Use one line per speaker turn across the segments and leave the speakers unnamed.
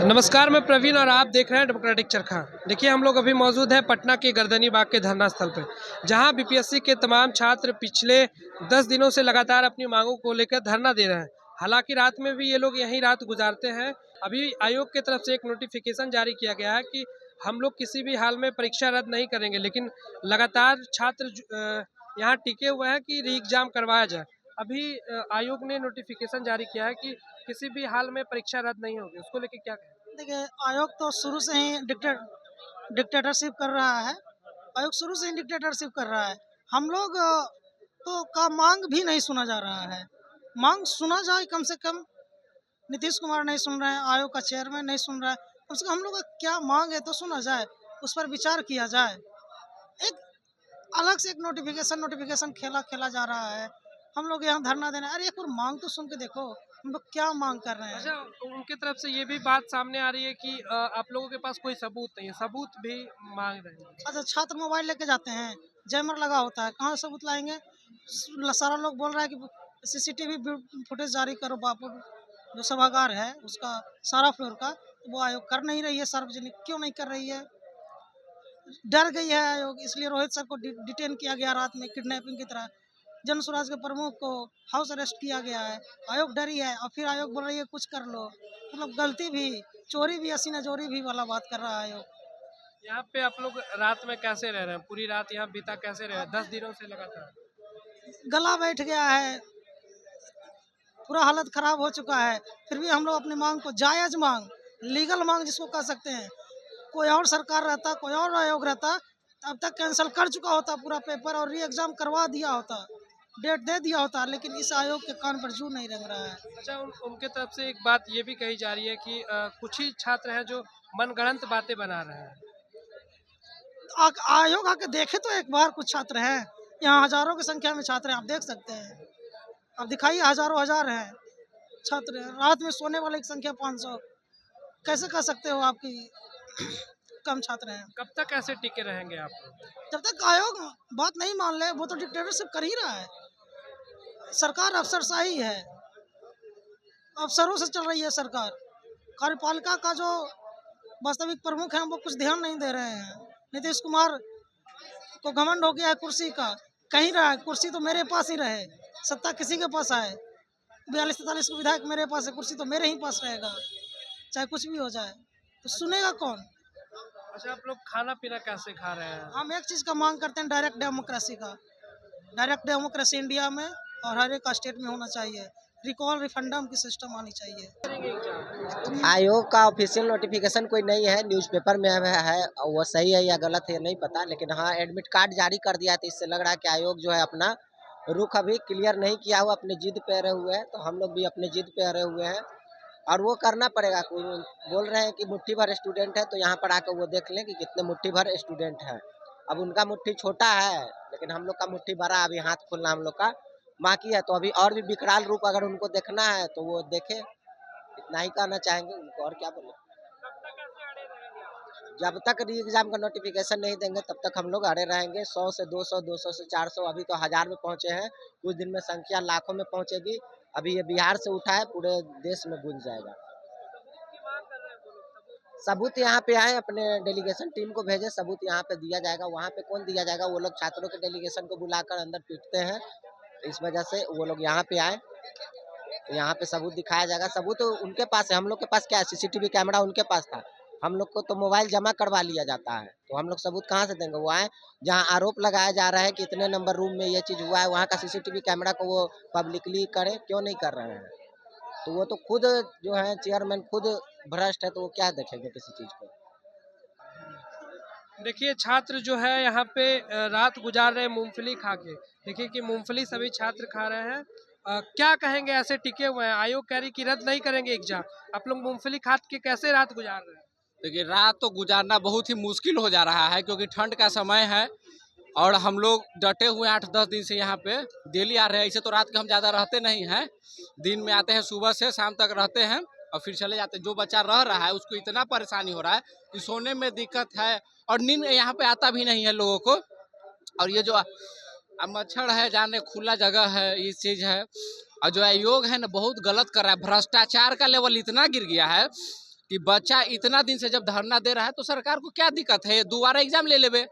नमस्कार, मैं प्रवीण और आप देख रहे हैं डेमोक्रेटिक चरखा। देखिए, हम लोग अभी मौजूद हैं पटना के गर्दनी बाग के धरना स्थल पर, जहां बीपीएससी के तमाम छात्र पिछले 10 दिनों से लगातार अपनी मांगों को लेकर धरना दे रहे हैं। हालांकि रात में भी ये लोग यहीं रात गुजारते हैं। अभी आयोग की तरफ से एक नोटिफिकेशन जारी किया गया है कि हम लोग किसी भी हाल में परीक्षा रद्द नहीं करेंगे, लेकिन लगातार छात्र यहाँ टिके हुए हैं कि री एग्जाम करवाया जाए। अभी आयोग ने नोटिफिकेशन जारी किया है कि किसी भी हाल में परीक्षा रद्द नहीं होगी। उसको लेकर क्या कहें?
देखिए, आयोग तो शुरू से ही डिक्टेटरशिप कर रहा है। आयोग शुरू से ही डिक्टेटरशिप कर रहा है। हम लोग तो का मांग भी नहीं सुना जा रहा है। मांग सुना जाए, कम से कम नीतीश कुमार नहीं सुन रहे हैं, आयोग का चेयरमैन नहीं सुन रहा है। कम से कम हम लोग का क्या मांग है तो सुना जाए, उस पर विचार किया जाए। एक अलग से एक नोटिफिकेशन खेला खेला जा रहा है। हम लोग यहाँ धरना देना, अरे एक और मांग तो सुन के देखो, हम लोग क्या मांग कर रहे
अच्छा,
हैं।
उनकी तरफ से ये भी बात सामने आ रही है कि आप लोगों के पास कोई सबूत नहीं है, सबूत भी मांग रहे हैं।
अच्छा, छात्र मोबाइल लेके जाते हैं, जैमर लगा होता है, कहाँ सबूत लाएंगे? सारा लोग बोल रहा है कि सीसीटीवी फुटेज जारी करो। बापू जो सभागार है उसका, सारा फ्लोर का, वो आयोग कर नहीं रही है सार्वजनिक। क्यों नहीं कर रही है? डर गई है आयोग, इसलिए रोहित सर को डिटेन किया गया रात में किडनैपिंग की तरह। जन स्वराज के प्रमुख को हाउस अरेस्ट किया गया है। आयोग डरी है और फिर आयोग बोल रही है कुछ कर लो। मतलब गलती भी, चोरी भी, हसीना चोरी भी वाला बात कर रहा है आयोग।
यहाँ पे आप लोग रात में कैसे रह रहे हैं? पूरी रात यहाँ बीता कैसे रहे हैं 10 दिनों से लगातार?
गला बैठ गया है, पूरा हालत खराब हो चुका है। फिर भी हम लोग अपनी मांग को, जायज मांग, लीगल मांग जिसको कह सकते हैं, कोई और सरकार रहता, कोई और आयोग रहता, अब तक कैंसिल कर चुका होता पूरा पेपर और री एग्जाम करवा दिया होता, डेट दे दिया होता। लेकिन इस आयोग के कान पर जू नहीं रंग रहा है।
अच्छा, उनके तरफ से एक बात ये भी कही जा रही है कि कुछ ही छात्र हैं जो मनगढ़ंत बातें बना रहे हैं।
आयोग आके देखे तो एक बार, कुछ छात्र हैं यहाँ, हजारों की संख्या में छात्र हैं, आप देख सकते हैं। अब दिखाइए, हजारों हजार हैं छात्र हैं। रात में सोने वाले की संख्या 500। कैसे कह सकते हो आपकी कम छात्र हैं?
कब तक ऐसे टिके रहेंगे आप लोग?
जब तक आयोग बात नहीं मान ले, वो तो डिक्टेटरशिप कर ही रहा है। सरकार अफसरशाही है, अफसरों से चल रही है सरकार। कार्यपालिका का जो वास्तविक प्रमुख है वो कुछ ध्यान नहीं दे रहे हैं। नीतीश कुमार को घमंड हो गया है कुर्सी का, कहीं रहा है कुर्सी तो मेरे पास ही रहे, सत्ता किसी के पास आए। 42-43 विधायक मेरे पास है, कुर्सी तो मेरे ही पास रहेगा, चाहे कुछ भी हो जाए। तो सुनेगा कौन?
अच्छा, आप लोग खाना पीना कैसे खा रहे हैं?
हम एक चीज़ का मांग करते हैं, डायरेक्ट डेमोक्रेसी का। डायरेक्ट डेमोक्रेसी इंडिया में और हर एक स्टेट में होना चाहिए। रिकॉल रिफंडम की सिस्टम आनी चाहिए।
आयोग का ऑफिशियल नोटिफिकेशन कोई नहीं है, न्यूज़पेपर में है। वो सही है या गलत है नहीं पता, लेकिन हाँ एडमिट कार्ड जारी कर दिया है, तो इससे लग रहा है कि आयोग जो है अपना रुख अभी क्लियर नहीं किया हुआ, अपने जिद पे अड़े हुए हैं। तो हम लोग भी अपने जिद पे अड़े हुए हैं और वो करना पड़ेगा। कोई बोल रहे हैं कि मुट्ठी भर स्टूडेंट है, तो यहाँ पर आकर वो देख लें कि कितने मुट्ठी भर स्टूडेंट हैं। अब उनका मुट्ठी छोटा है, लेकिन हम लोग का मुट्ठी भरा, अभी हाथ खोलना हम लोग का बाकी है। तो अभी और भी विकराल रूप अगर उनको देखना है तो वो देखे, इतना ही कहना चाहेंगे उनको, और क्या बोले। जब तक री एग्जाम का नोटिफिकेशन नहीं देंगे तब तक हम लोग अड़े रहेंगे। 100 से 200, 200 से 400, अभी तो 1000 में पहुंचे हैं। कुछ दिन में संख्या लाखों में पहुंचेगी। अभी ये बिहार से उठा है, पूरे देश में गूंज जाएगा। सबूत यहाँ पे आए, अपने डेलीगेशन टीम को भेजे, सबूत यहाँ पे दिया जाएगा। वहाँ पे कौन दिया जाएगा? वो लोग छात्रों के डेलीगेशन को बुलाकर अंदर पीटते हैं, इस वजह से वो लोग यहाँ पे आए। तो यहाँ पे सबूत दिखाया जाएगा। सबूत उनके पास है, हम लोग के पास क्या है? सीसीटीवी कैमरा उनके पास था, हम लोग को तो मोबाइल जमा करवा लिया जाता है। तो हम लोग सबूत कहाँ से देंगे? वो आए, जहाँ आरोप लगाया जा रहा है कि इतने नंबर रूम में ये चीज़ हुआ है, वहाँ का सीसीटीवी कैमरा को वो पब्लिकली करें, क्यों नहीं कर रहे हैं? तो वो तो खुद जो है चेयरमैन खुद भ्रष्ट है, तो वो क्या देखेंगे किसी चीज़ को।
देखिए, छात्र जो है यहाँ पे रात गुजार रहे मूंगफली खा के। देखिए कि मूंगफली सभी छात्र खा रहे हैं। क्या कहेंगे? ऐसे टिके हुए हैं, आयोग कह रही कि रद्द नहीं करेंगे एग्जाम, आप लोग मूंगफली खा के कैसे रात गुजार रहे हैं?
देखिए, रात तो गुजारना बहुत ही मुश्किल हो जा रहा है, क्योंकि ठंड का समय है और हम लोग डटे हुए 8-10 दिन से यहाँ पे डेली आ रहे हैं। ऐसे तो रात के हम ज़्यादा रहते नहीं हैं, दिन में आते हैं, सुबह से शाम तक रहते हैं और फिर चले जाते हैं। जो बच्चा रह रहा है उसको इतना परेशानी हो रहा है कि सोने में दिक्कत है और नींद यहाँ पे आता भी नहीं है लोगों को। और ये जो मच्छर है, जाने खुला जगह है, ये चीज़ है। और जो आयोग है ना, बहुत गलत कर रहा है। भ्रष्टाचार का लेवल इतना गिर गया है कि बच्चा इतना दिन से जब धरना दे रहा है तो सरकार को क्या दिक्कत है, दोबारा एग्जाम ले लेवे,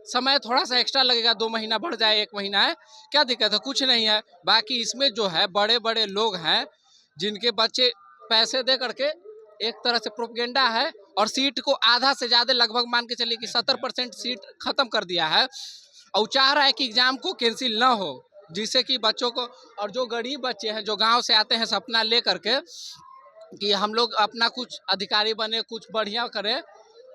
समय थोड़ा सा एक्स्ट्रा लगेगा, 2 महीना बढ़ जाए, 1 महीना है, क्या दिक्कत है, कुछ नहीं है। बाकी इसमें जो है बड़े बड़े लोग हैं जिनके बच्चे पैसे दे करके एक तरह से प्रोपेगेंडा है, और सीट को आधा से ज़्यादा लगभग मान के चलिए कि 70% सीट खत्म कर दिया है, और चाह रहा है कि एग्जाम को कैंसिल ना हो, जिससे कि बच्चों को, और जो गरीब बच्चे हैं जो गांव से आते हैं सपना ले करके कि हम लोग अपना कुछ अधिकारी बने, कुछ बढ़िया करें,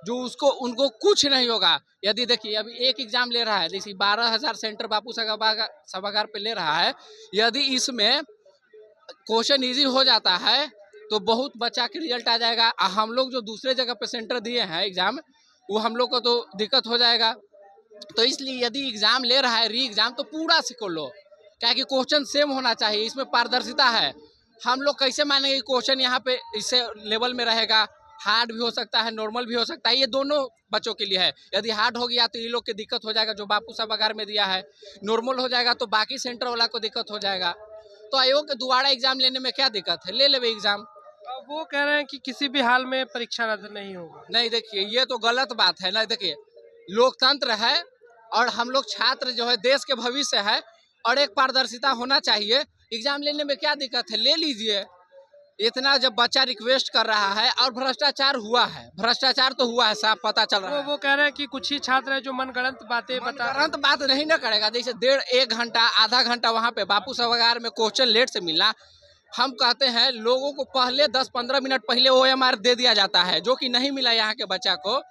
जो उसको उनको कुछ नहीं होगा। यदि देखिए अभी एक एग्जाम ले रहा है, जैसे 12,000 सेंटर बापू सभागार पे ले रहा है, यदि इसमें क्वेश्चन इजी हो जाता है तो बहुत बच्चा के रिजल्ट आ जाएगा। हम लोग जो दूसरे जगह पे सेंटर दिए हैं एग्जाम, वो हम लोग को तो दिक्कत हो जाएगा। तो इसलिए यदि एग्जाम ले रहा है री एग्जाम, तो पूरा सीखो लो, क्या कि क्वेश्चन सेम होना चाहिए, इसमें पारदर्शिता है। हम लोग कैसे मानेंगे कि क्वेश्चन यहाँ पे इससे लेवल में रहेगा, हार्ड भी हो सकता है, नॉर्मल भी हो सकता है, ये दोनों बच्चों के लिए है। यदि हार्ड हो गया तो ये लोग की दिक्कत हो जाएगा जो बापू सभागार में दिया है, नॉर्मल हो जाएगा तो बाकी सेंटर वाला को दिक्कत हो जाएगा। तो आयोग के दोबारा एग्जाम लेने में क्या दिक्कत है, ले लेवे एग्जाम।
वो कह रहे हैं कि किसी भी हाल में परीक्षा रद्द नहीं होगा।
नहीं, देखिए ये तो गलत बात है ना। देखिए लोकतंत्र है और हम लोग छात्र जो है देश के भविष्य है, और एक पारदर्शिता होना चाहिए। एग्जाम लेने में क्या दिक्कत है, ले लीजिए। इतना जब बच्चा रिक्वेस्ट कर रहा है, और भ्रष्टाचार हुआ है, भ्रष्टाचार तो हुआ है, साफ पता चल रहा है।
वो कह रहे हैं कि कुछ ही छात्र है जो मनगढ़ंत बातें बता
तुरंत बात नहीं ना करेगा। जैसे 1.5 घंटा आधा घंटा वहाँ पे बापू सभागार में क्वेश्चन लेट से मिलना, हम कहते हैं लोगों को पहले 10-15 मिनट पहले OMR दे दिया जाता है, जो कि नहीं मिला यहाँ के बच्चा को।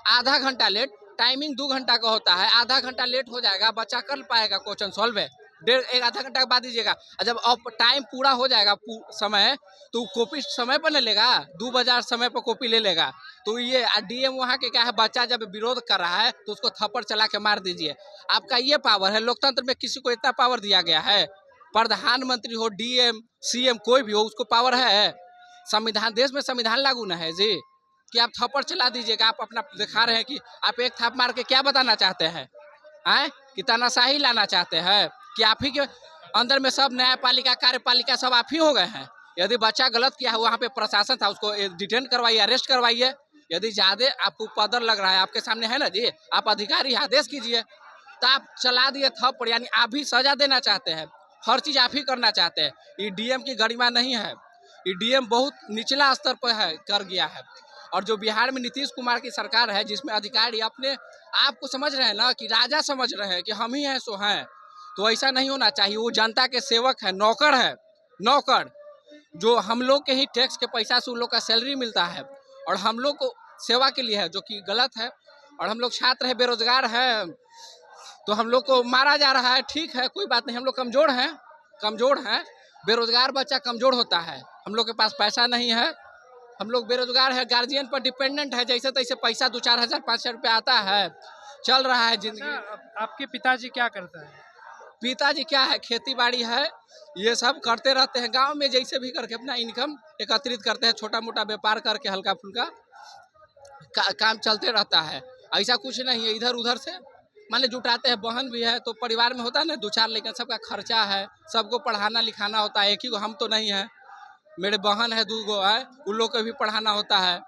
आधा घंटा लेट, टाइमिंग 2 घंटा का होता है, आधा घंटा लेट हो जाएगा, बच्चा कर पाएगा क्वेश्चन सॉल्व है। आधा घंटा के बाद दीजिएगा, जब अब टाइम पूरा हो जाएगा समय, तो कॉपी समय पर ले लेगा, 2 बजे समय पर कॉपी ले लेगा। तो ये DM वहाँ के क्या है, बच्चा जब विरोध कर रहा है तो उसको थप्पड़ चला के मार दीजिए। आपका ये पावर है। लोकतंत्र में किसी को इतना पावर दिया गया है? प्रधानमंत्री हो, DM CM कोई भी हो, उसको पावर है? संविधान, देश में संविधान लागू न है जी कि आप थप्पड़ चला दीजिएगा। आप अपना दिखा रहे हैं कि आप एक थप्पड़ मार के क्या बताना चाहते हैं, कि तानाशाही लाना चाहते हैं, कि आप ही के अंदर में सब न्यायपालिका कार्यपालिका सब आप ही हो गए हैं। यदि बच्चा गलत किया है, वहाँ पे प्रशासन था, उसको डिटेन करवाइए, अरेस्ट करवाइए। यदि ज़्यादा आपको उपद्रव लग रहा है, आपके सामने है ना जी, आप अधिकारी आदेश कीजिए। तो आप चला दिए थप्पड़, यानी आप भी सजा देना चाहते हैं, हर चीज़ आप ही करना चाहते हैं। ये DM की गरिमा नहीं है, ये DM बहुत निचला स्तर पर है, कर गया है। और जो बिहार में नीतीश कुमार की सरकार है, जिसमें अधिकारी अपने आप को समझ रहे हैं ना कि राजा समझ रहे हैं कि हम ही हैं सो हैं, तो ऐसा नहीं होना चाहिए। वो जनता के सेवक है, नौकर है, नौकर जो हम लोग के ही टैक्स के पैसा से उन लोग का सैलरी मिलता है, और हम लोग को सेवा के लिए है, जो कि गलत है। और हम लोग छात्र हैं, बेरोजगार हैं, तो हम लोग को मारा जा रहा है। ठीक है, कोई बात नहीं, हम लोग कमज़ोर हैं। बेरोजगार बच्चा कमज़ोर होता है, हम लोग के पास पैसा नहीं है, हम लोग बेरोजगार है, गार्जियन पर डिपेंडेंट है, जैसे तैसे पैसा 2-4 हज़ार 500 रुपया आता है, चल रहा है जिंदगी।
आपके पिताजी क्या करता है?
पिताजी क्या है, खेती बाड़ी है, ये सब करते रहते हैं। गांव में जैसे भी करके अपना इनकम एकत्रित करते हैं, छोटा मोटा व्यापार करके हल्का फुल्का काम चलते रहता है। ऐसा कुछ नहीं है, इधर उधर से मान ली जुटाते हैं। बहन भी है, तो परिवार में होता है ना 2-4 लेकिन सबका खर्चा है, सबको पढ़ाना लिखाना होता है। एक ही को हम तो नहीं है, मेरे बहन है, 2 गो है, उन लोग को भी पढ़ाना होता है।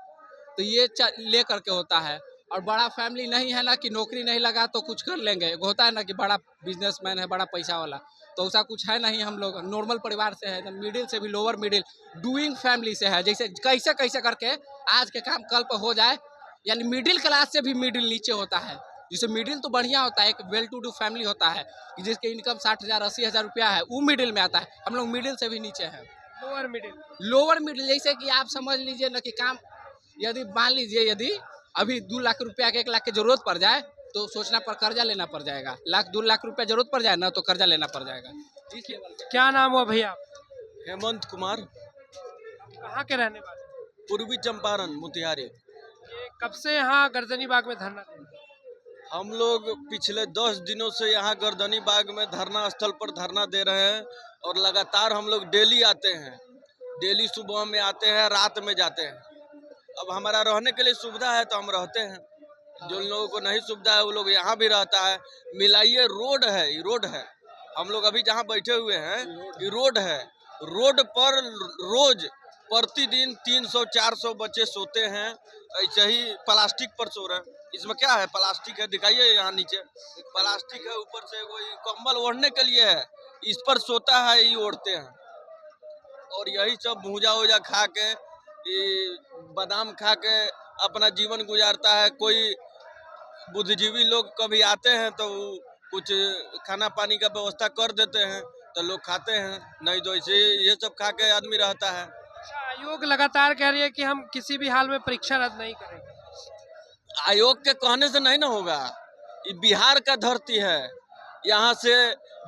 तो ये ले करके होता है। और बड़ा फैमिली नहीं है ना कि नौकरी नहीं लगा तो कुछ कर लेंगे, होता है ना कि बड़ा बिजनेसमैन है, बड़ा पैसा वाला, तो ऐसा कुछ है नहीं। हम लोग नॉर्मल परिवार से है, मिडिल से भी लोअर मिडिल डूइंग फैमिली से है। जैसे कैसे कैसे करके आज के काम कल पर हो जाए, यानी मिडिल क्लास से भी मिडिल नीचे होता है। जैसे मिडिल तो बढ़िया होता है, एक वेल टू डू फैमिली होता है कि जिसके इनकम 60,000 80,000 रुपया है, वो मिडिल में आता है। हम लोग मिडिल से भी नीचे हैं, लोअर मिडिल। जैसे कि आप समझ लीजिए ना कि काम, यदि मान लीजिए यदि अभी 2 लाख रुपया के 1 लाख की जरूरत पड़ जाए, तो सोचना पर कर्जा लेना पड़ जाएगा। 2 लाख रुपया जरूरत पड़ जाए ना, तो कर्जा लेना पड़ जाएगा।
क्या नाम हुआ भैया?
हेमंत कुमार,
कहाँ के रहने वाले?
पूर्वी चंपारण, मोतिहारी।
ये कब से यहाँ गर्दनी बाग में धरना दे रहे हैं?
हम लोग पिछले 10 दिनों से यहाँ गर्दनी बाग में धरना स्थल पर धरना दे रहे हैं, और लगातार हम लोग डेली आते हैं। डेली सुबह में आते हैं, रात में जाते हैं। अब हमारा रहने के लिए सुविधा है तो हम रहते हैं, जो लोगों को नहीं सुविधा है वो लोग यहाँ भी रहता है। मिलाइए, रोड है, ये रोड है। हम लोग अभी जहाँ बैठे हुए हैं, ये रोड है। रोड पर रोज प्रतिदिन 300-400 बच्चे सोते हैं, ऐसे ही प्लास्टिक पर सो रहे हैं। इसमें क्या है? प्लास्टिक है, दिखाइए यहाँ नीचे प्लास्टिक है, ऊपर से कोई कंबल ओढ़ने के लिए है, इस पर सोता है, ये ओढ़ते हैं। और यही सब भूजा वूजा खा के, ये बादाम खा के अपना जीवन गुजारता है। कोई बुद्धिजीवी लोग कभी आते हैं तो कुछ खाना पानी का व्यवस्था कर देते हैं तो लोग खाते हैं, नहीं तो ऐसे ये सब खा के आदमी रहता है।
अच्छा, आयोग लगातार कह रही है कि हम किसी भी हाल में परीक्षा रद्द नहीं करेंगे।
आयोग के कहने से नहीं ना होगा, ये बिहार का धरती है। यहाँ से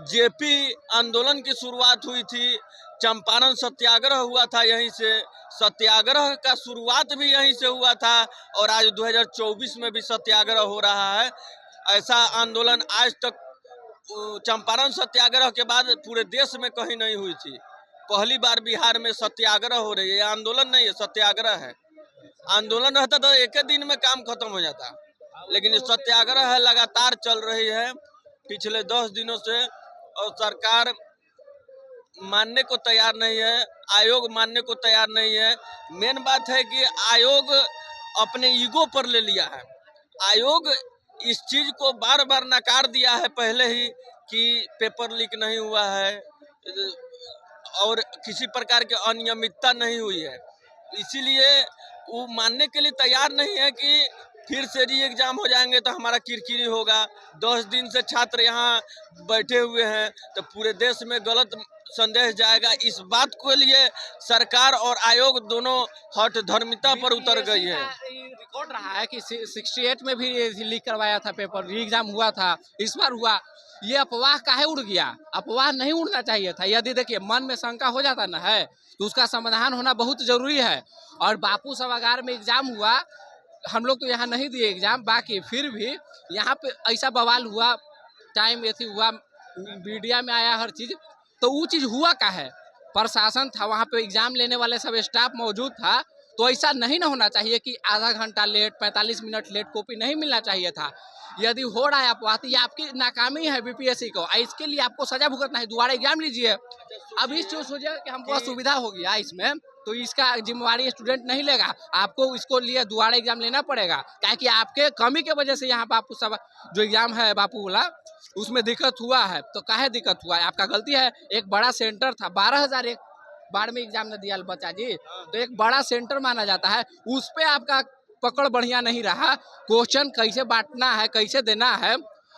जेपी आंदोलन की शुरुआत हुई थी, चंपारण सत्याग्रह हुआ था, यहीं से सत्याग्रह का शुरुआत भी यहीं से हुआ था, और आज 2024 में भी सत्याग्रह हो रहा है। ऐसा आंदोलन आज तक चंपारण सत्याग्रह के बाद पूरे देश में कहीं नहीं हुई थी। पहली बार बिहार में सत्याग्रह हो रही है। ये आंदोलन नहीं है, सत्याग्रह है। आंदोलन रहता तो एक ही दिन में काम खत्म हो जाता, लेकिन ये सत्याग्रह है, लगातार चल रही है पिछले 10 दिनों से, और सरकार मानने को तैयार नहीं है, आयोग मानने को तैयार नहीं है। मेन बात है कि आयोग अपने ईगो पर ले लिया है। आयोग इस चीज को बार बार नकार दिया है पहले ही कि पेपर लीक नहीं हुआ है और किसी प्रकार की अनियमितता नहीं हुई है, इसीलिए वो मानने के लिए तैयार नहीं है कि फिर से री एग्जाम हो जाएंगे तो हमारा किरकिरी होगा। 10 दिन से छात्र यहाँ बैठे हुए हैं तो पूरे देश में गलत संदेश जाएगा। इस बात के लिए सरकार और आयोग दोनों हठ धर्मिता पर उतर गई है।
रिकॉर्ड रहा है कि 68 में भी लीक करवाया था पेपर, री एग्जाम हुआ था, इस बार हुआ। ये अफवाह काहे उड़ गया? अफवाह नहीं उड़ना चाहिए था। यदि देखिए मन में शंका हो जाता ना है तो उसका समाधान होना बहुत जरूरी है। और बापू सभागार में एग्जाम हुआ, हम लोग तो यहाँ नहीं दिए एग्जाम, बाकी फिर भी यहाँ पे ऐसा बवाल हुआ, टाइम ऐसी हुआ, मीडिया में आया हर चीज, तो वो चीज हुआ का है? प्रशासन था वहाँ पे, एग्जाम लेने वाले सब स्टाफ मौजूद था, तो ऐसा नहीं ना होना चाहिए कि आधा घंटा लेट, 45 मिनट लेट कॉपी नहीं मिलना चाहिए था। यदि हो रहा है अफवाह तो ये आपकी नाकामी है बीपीएससी को, इसके लिए आपको सजा भुगतना है, दोबारा एग्जाम लीजिए। अभी सोचिए कि हमको असुविधा हो गया इसमें, तो इसका जिम्मेवारी स्टूडेंट नहीं लेगा, आपको इसको लिए दोबारा एग्जाम लेना पड़ेगा, क्या कि आपके कमी के वजह से यहाँ बापू सब जो एग्जाम है बापू वाला उसमें दिक्कत हुआ है। तो काहे दिक्कत हुआ है? आपका गलती है। एक बड़ा सेंटर था, 12,000 एक बार में एग्जाम न दिया बच्चा जी, तो एक बड़ा सेंटर माना जाता है, उस पे आपका पकड़ बढ़िया नहीं रहा। क्वेश्चन कैसे बांटना है, कैसे देना है,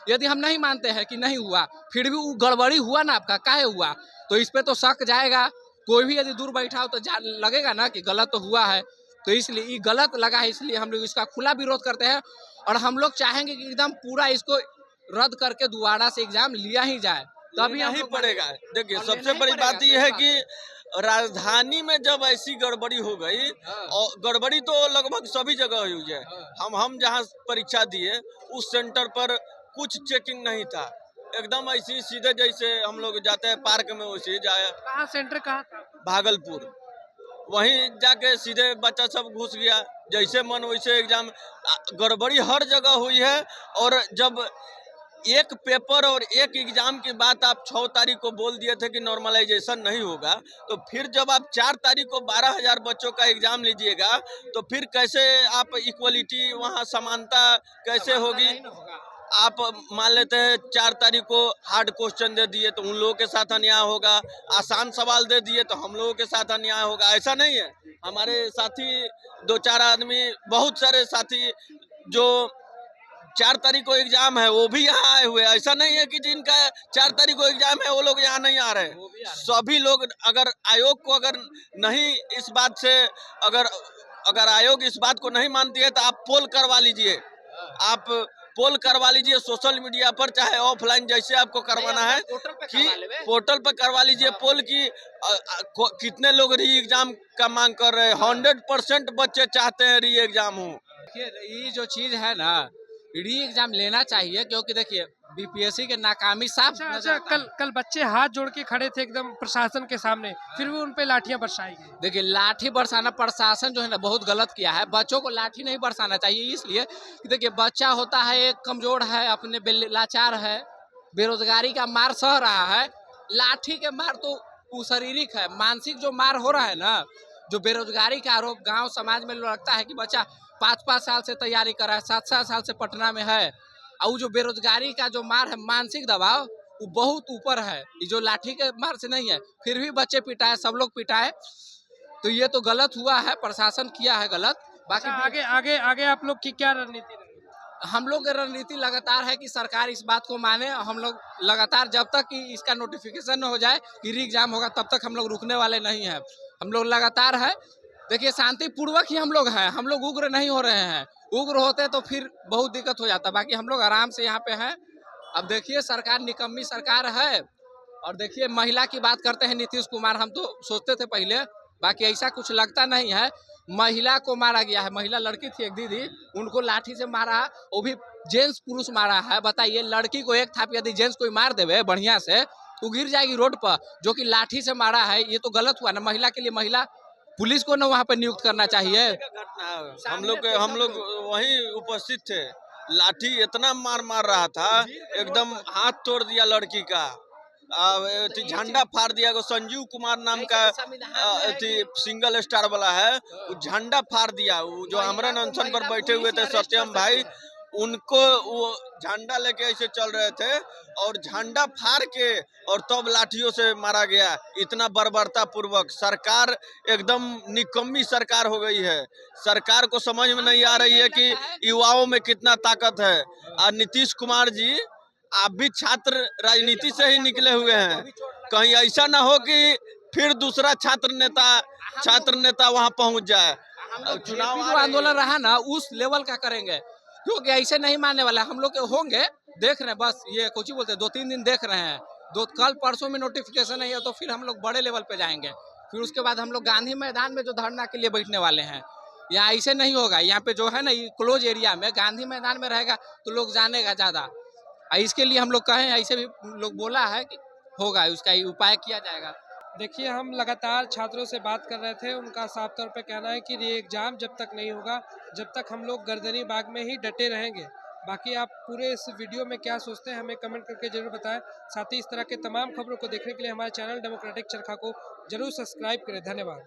यदि हम नहीं मानते हैं कि नहीं हुआ, फिर भी वो गड़बड़ी हुआ ना आपका, काहे हुआ, तो इस पे तो शक जाएगा। कोई भी यदि दूर बैठा हो तो लगेगा ना कि गलत तो हुआ है, तो इसलिए ये गलत लगा है, इसलिए हम लोग इसका खुला विरोध करते हैं। और हम लोग चाहेंगे कि एकदम पूरा इसको रद्द करके दोबारा से एग्जाम लिया ही जाए, तभी
नहीं पड़ेगा। देखिए सबसे बड़ी बात यह है कि राजधानी में जब ऐसी गड़बड़ी हो गई, और गड़बड़ी तो लगभग सभी जगह हुई है। हम जहाँ परीक्षा दिए उस सेंटर पर कुछ चेकिंग नहीं था, एकदम ऐसी सीधे जैसे हम लोग जाते हैं पार्क में वैसे जाए।
कहाँ सेंटर कहाँ था?
भागलपुर, वहीं जाके सीधे बच्चा सब घुस गया, जैसे मन वैसे एग्जाम। गड़बड़ी हर जगह हुई है। और जब एक पेपर और एक एग्जाम की बात आप 6 तारीख को बोल दिए थे कि नॉर्मलाइजेशन नहीं होगा, तो फिर जब आप 4 तारीख को 12,000 बच्चों का एग्जाम लीजिएगा तो फिर कैसे आप इक्वलिटी, वहाँ समानता कैसे होगी? आप मान लेते हैं 4 तारीख को हार्ड क्वेश्चन दे दिए तो उन लोगों के साथ अन्याय होगा, आसान सवाल दे दिए तो हम लोगों के साथ अन्याय होगा। ऐसा नहीं है। हमारे साथी 2-4 आदमी, बहुत सारे साथी जो 4 तारीख को एग्जाम है वो भी यहाँ आए हुए। ऐसा नहीं है कि जिनका 4 तारीख को एग्जाम है वो लोग यहाँ नहीं आ रहे। सभी लोग, अगर आयोग को अगर नहीं इस बात से, अगर आयोग इस बात को नहीं मानती है तो आप पोल करवा लीजिए, आप पोल करवा लीजिए सोशल मीडिया पर, चाहे ऑफलाइन जैसे आपको करवाना है, कि पोर्टल पर करवा लीजिए पोल की कितने लोग री एग्जाम का मांग कर रहे हैं। 100% बच्चे चाहते हैं री एग्जाम हो।
ये जो चीज है ना, री एग्जाम लेना चाहिए, क्योंकि देखिए बीपीएससी के नाकामी साफ
अच्छा,
नजर आता है।
कल बच्चे हाथ जोड़ के खड़े थे एकदम प्रशासन के सामने, फिर भी उन पे लाठियां बरसाई गई।
देखिए लाठी बरसाना प्रशासन जो है ना बहुत गलत किया है। बच्चों को लाठी नहीं बरसाना चाहिए, इसलिए कि देखिए बच्चा होता है एक कमजोर है, अपने लाचार है, बेरोजगारी का मार सह रहा है। लाठी के मार तो वो शारीरिक है, मानसिक जो मार हो रहा है ना, जो बेरोजगारी का आरोप गांव समाज में लगता है कि बच्चा 5-5 साल से तैयारी कर रहा है, 7-7 साल से पटना में है, और जो बेरोजगारी का जो मार है, मानसिक दबाव, वो बहुत ऊपर है। ये जो लाठी के मार से नहीं है, फिर भी बच्चे पिटाए, सब लोग पिटाए, तो ये तो गलत हुआ है, प्रशासन किया है गलत। बाकी
आगे आगे आगे आप लोग की क्या रणनीति रहेगी?
हम लोग की रणनीति लगातार है कि सरकार इस बात को माने। हम लोग लगातार जब तक कि इसका नोटिफिकेशन न हो जाए कि री एग्जाम होगा, तब तक हम लोग रुकने वाले नहीं हैं। हम लोग लगातार है। देखिए, शांतिपूर्वक ही हम लोग हैं, हम लोग उग्र नहीं हो रहे हैं। उग्र होते तो फिर बहुत दिक्कत हो जाता। बाकी हम लोग आराम से यहाँ पे हैं। अब देखिए, सरकार निकम्मी सरकार है। और देखिए, महिला की बात करते हैं नीतीश कुमार, हम तो सोचते थे पहले, बाकी ऐसा कुछ लगता नहीं है। महिला को मारा गया है, महिला लड़की थी एक दीदी, उनको लाठी से मारा, वो भी जेंट्स पुरुष मारा है। बताइए, लड़की को एक थाप यदि जेंट्स कोई मार देवे बढ़िया से, तो गिर जाएगी रोड पर। जो कि लाठी से मारा है, ये तो गलत हुआ ना। महिला के लिए महिला पुलिस को ना वहाँ पे नियुक्त करना चाहिए।
हम लोग वहीं उपस्थित थे। लाठी इतना मार रहा था, एकदम हाथ तोड़ दिया लड़की का, झंडा फाड़ दिया। संजीव कुमार नाम का सिंगल स्टार वाला है, वो झंडा फाड़ दिया। वो जो आमरण अनशन पर बैठे हुए थे सत्यम भाई, उनको वो झंडा लेके ऐसे चल रहे थे और झंडा फाड़ के और तब लाठियों से मारा गया। इतना बर्बरता पूर्वक। सरकार एकदम निकम्मी सरकार हो गई है। सरकार को समझ में नहीं आ रही है कि युवाओं में कितना ताकत है। और नीतीश कुमार जी, आप भी छात्र राजनीति से ही निकले हुए हैं, कहीं ऐसा ना हो कि फिर दूसरा छात्र नेता वहां पहुंच जाए।
चुनाव जो आंदोलन रहा ना, उस लेवल का करेंगे, क्योंकि ऐसे नहीं मानने वाला। हम लोग होंगे, देख रहे हैं, बस ये कुछ ही बोलते हैं, 2-3 दिन देख रहे हैं। कल परसों में नोटिफिकेशन नहीं है तो फिर हम लोग बड़े लेवल पे जाएंगे। फिर उसके बाद हम लोग गांधी मैदान में जो धरना के लिए बैठने वाले हैं। यहाँ ऐसे नहीं होगा। यहाँ पे जो है ना, ये क्लोज एरिया में गांधी मैदान में रहेगा तो लोग जानेगा ज्यादा। इसके लिए हम लोग कहें, ऐसे भी लोग बोला है कि होगा, उसका उपाय किया जाएगा।
देखिए, हम लगातार छात्रों से बात कर रहे थे। उनका साफ तौर पे कहना है कि री एग्जाम जब तक नहीं होगा, जब तक हम लोग गर्दनी बाग में ही डटे रहेंगे। बाकी आप पूरे इस वीडियो में क्या सोचते हैं, हमें कमेंट करके जरूर बताएं। साथ ही इस तरह के तमाम खबरों को देखने के लिए हमारे चैनल डेमोक्रेटिक चरखा को जरूर सब्सक्राइब करें। धन्यवाद।